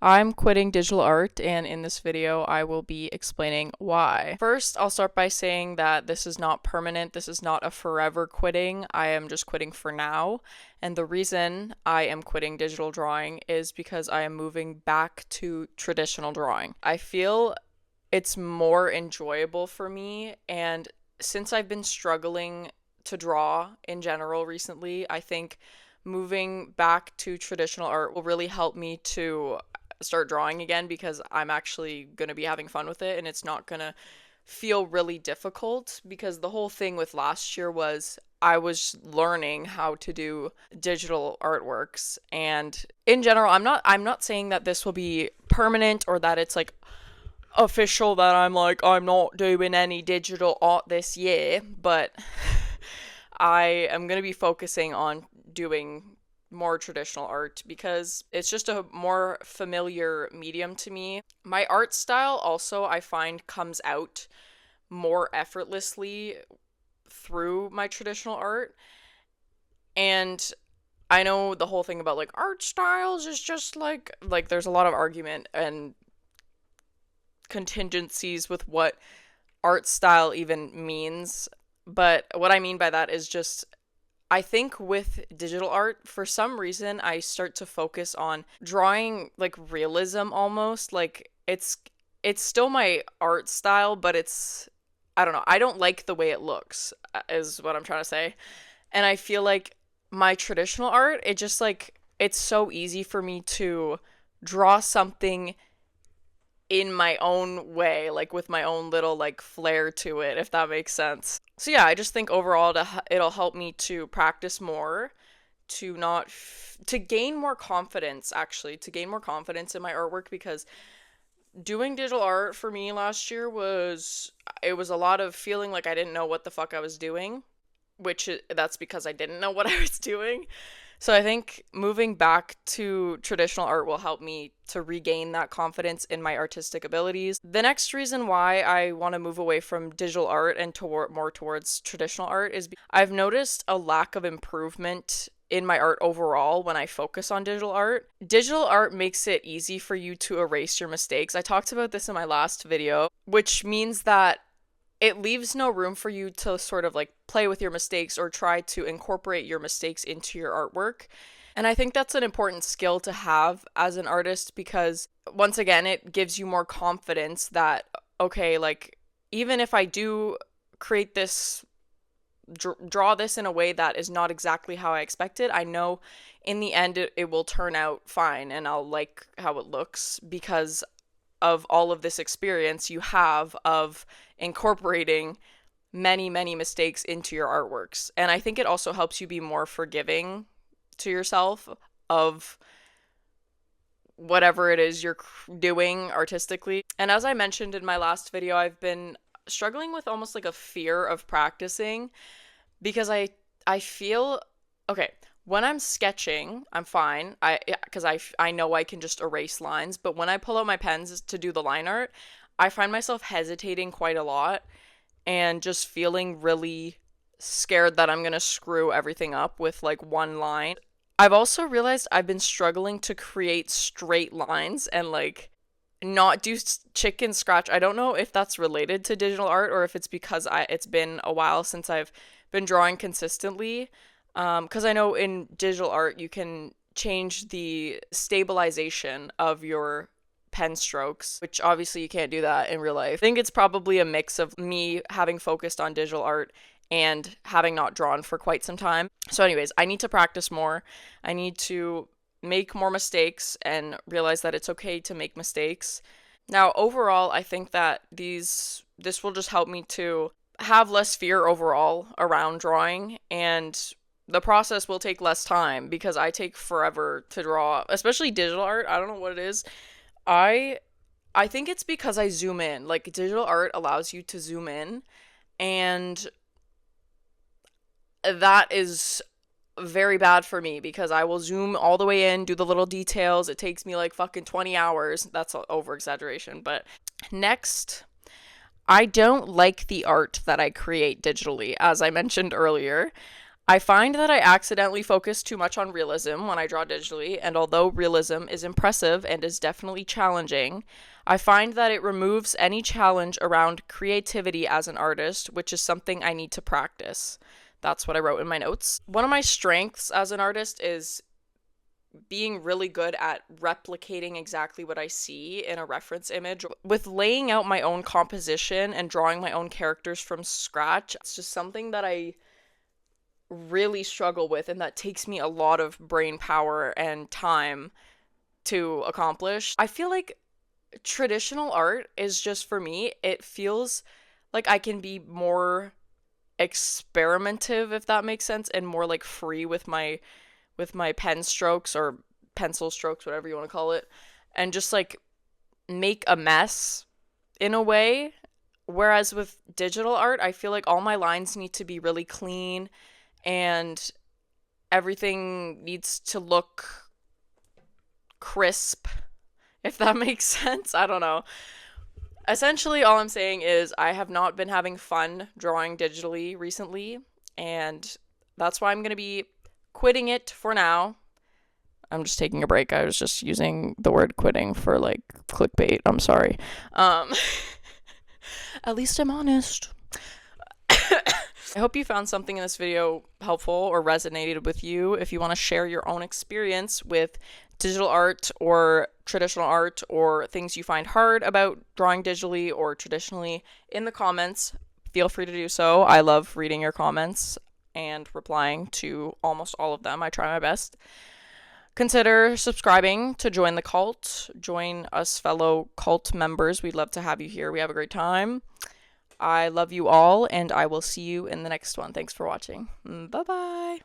I'm quitting digital art, and in this video, I will be explaining why. First, I'll start by saying that this is not permanent. This is not a forever quitting. I am just quitting for now. And the reason I am quitting digital drawing is because I am moving back to traditional drawing. I feel it's more enjoyable for me, and since I've been struggling to draw in general recently, I think moving back to traditional art will really help me to start drawing again because I'm actually going to be having fun with it and it's not going to feel really difficult, because the whole thing with last year was I was learning how to do digital artworks. And in general, I'm not saying that this will be permanent or that it's like official that I'm not doing any digital art this year, but I am going to be focusing on doing more traditional art because it's just a more familiar medium to me. My art style also, I find, comes out more effortlessly through my traditional art. And I know the whole thing about like art styles is just like there's a lot of argument and contingencies with what art style even means. But what I mean by that is just I think with digital art, for some reason, I start to focus on drawing like realism almost. Like it's still my art style, but it's I don't know. I don't like the way it looks, is what I'm trying to say. And I feel like my traditional art, it just like it's so easy for me to draw something in my own way, like with my own little like flair to it, if that makes sense. So yeah, I just think overall it'll help me to practice more, to not to gain more confidence, actually, to gain more confidence in my artwork, because doing digital art for me last year was it was a lot of feeling like I didn't know what the fuck I was doing, which that's because I didn't know what I was doing. So I think moving back to traditional art will help me to regain that confidence in my artistic abilities. The next reason why I want to move away from digital art and toward more towards traditional art is I've noticed a lack of improvement in my art overall when I focus on digital art. Digital art makes it easy for you to erase your mistakes. I talked about this in my last video, which means that it leaves no room for you to sort of like play with your mistakes or try to incorporate your mistakes into your artwork. And I think that's an important skill to have as an artist because, once again, it gives you more confidence that, okay, like, even if I do create this, draw this in a way that is not exactly how I expected, I know in the end it will turn out fine and I'll like how it looks because of all of this experience you have of incorporating many, many mistakes into your artworks. And I think it also helps you be more forgiving to yourself of whatever it is you're doing artistically. And as I mentioned in my last video, I've been struggling with almost like a fear of practicing because I feel okay, when I'm sketching, I'm fine. I know I can just erase lines, but when I pull out my pens to do the line art, I find myself hesitating quite a lot and just feeling really scared that I'm going to screw everything up with like one line. I've also realized I've been struggling to create straight lines and like not do chicken scratch. I don't know if that's related to digital art or if it's because it's been a while since I've been drawing consistently. Because I know in digital art you can change the stabilization of your pen strokes, which obviously you can't do that in real life. I think it's probably a mix of me having focused on digital art and having not drawn for quite some time. So anyways, I need to practice more. I need to make more mistakes and realize that it's okay to make mistakes. Now, overall, I think that this will just help me to have less fear overall around drawing, and the process will take less time because I take forever to draw, especially digital art. I don't know what it is. I I think it's because I zoom in. Like digital art allows you to zoom in, and that is very bad for me because I will zoom all the way in, do the little details. It takes me like fucking 20 hours. That's over exaggeration. But next, I don't like the art that I create digitally, as I mentioned earlier. I find that I accidentally focus too much on realism when I draw digitally, and although realism is impressive and is definitely challenging, I find that it removes any challenge around creativity as an artist, which is something I need to practice. That's what I wrote in my notes. One of my strengths as an artist is being really good at replicating exactly what I see in a reference image. With laying out my own composition and drawing my own characters from scratch, it's just something that I really struggle with, and that takes me a lot of brain power and time to accomplish. I feel like traditional art is just, for me, it feels like I can be more experimentative, if that makes sense, and more like free with my pen strokes or pencil strokes, whatever you want to call it, and just like make a mess in a way. Whereas with digital art, I feel like all my lines need to be really clean and everything needs to look crisp, if that makes sense. I don't know. Essentially, all I'm saying is I have not been having fun drawing digitally recently, and that's why I'm going to be quitting it for now. I'm just taking a break. I was just using the word quitting for like clickbait. I'm sorry. Um, at least I'm honest. I hope you found something in this video helpful or resonated with you. If you want to share your own experience with digital art or traditional art, or things you find hard about drawing digitally or traditionally, in the comments, feel free to do so. I love reading your comments and replying to almost all of them. I try my best. Consider subscribing to join the cult. Join us fellow cult members. We'd love to have you here. We have a great time. I love you all, and I will see you in the next one. Thanks for watching. Bye-bye.